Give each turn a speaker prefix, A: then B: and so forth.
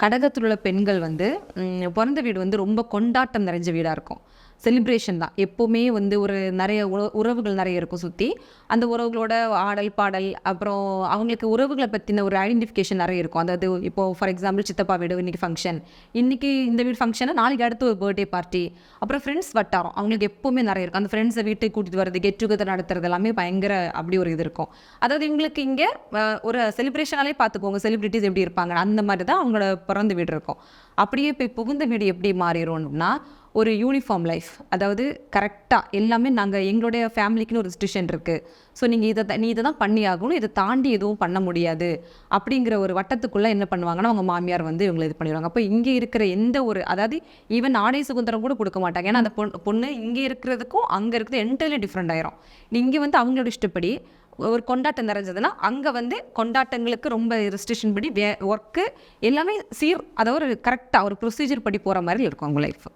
A: கடகத்தில் உள்ள பெண்கள் வந்து பிறந்த வீடு வந்து ரொம்ப கொண்டாட்டம் நிறைஞ்ச வீடாக இருக்கும். செலிப்ரேஷன் தான் எப்போவுமே வந்து ஒரு நிறைய உறவுகள் நிறைய இருக்கும் சுற்றி. அந்த உறவுகளோட ஆடல் பாடல், அப்புறம் அவங்களுக்கு உறவுகளை பற்றின ஒரு ஐடென்டிஃபிகேஷன் நிறைய இருக்கும். அதாவது இப்போது ஃபார் எக்ஸாம்பிள் சித்தப்பா வீடு இன்றைக்கி ஃபங்க்ஷன், இன்றைக்கி இந்த வீடு ஃபங்க்ஷனை நாளைக்கு அடுத்து ஒரு பர்த்டே பார்ட்டி, அப்புறம் ஃப்ரெண்ட்ஸ் வட்டாரம் அவங்களுக்கு எப்போவுமே நிறைய இருக்கும். அந்த ஃப்ரெண்ட்ஸை வீட்டுக்கு கூட்டிகிட்டு வரது, கெட் டுகெதர் நடத்துறது எல்லாமே பயங்கர அப்படி ஒரு இது இருக்கும். அதாவது இவங்களுக்கு இங்கே ஒரு செலிப்ரேஷனாலே பார்த்துக்கோங்க செலிப்ரிட்டிஸ் எப்படி இருப்பாங்க, அந்த மாதிரி தான் அவங்களோட பிறந்த வீடு இருக்கும். அப்படியே போய் புகுந்த வீடு எப்படி மாறிடும்னா ஒரு யூனிஃபார்ம் லைஃப். அதாவது கரெக்டாக எல்லாமே நாங்கள் எங்களுடைய ஃபேமிலிக்குன்னு ஒரு ரெஸ்ட்ரிக்ஷன் இருக்குது. ஸோ நீ இதை தான் பண்ணி ஆகணும், இதை தாண்டி எதுவும் பண்ண முடியாது அப்படிங்கிற ஒரு வட்டத்துக்குள்ளே என்ன பண்ணுவாங்கன்னா அவங்க மாமியார் வந்து இவங்களை இது பண்ணிடுவாங்க. அப்போ இங்கே இருக்கிற எந்த ஒரு, அதாவது ஈவன் ஆடை சுதந்திரம் கூட கொடுக்க மாட்டாங்க. ஏன்னா அந்த பொண்ணு இங்கே இருக்கிறதுக்கும் அங்கே இருக்கிறது என்டையர்லி டிஃப்ரெண்ட் ஆயிரும். இங்கே வந்து அவங்களோட இஷ்டப்படி ஒரு கொண்டாட்டம் நிறைஞ்சதுன்னா அங்கே வந்து கொண்டாட்டங்களுக்கு ரொம்ப ரெஸ்ட்ரிக்ஷன் படி ஒர்க்கு எல்லாமே அதாவது ஒரு கரெக்டாக ஒரு ப்ரொசீஜர் படி போகிற மாதிரி இருக்கும் அவங்க லைஃப்.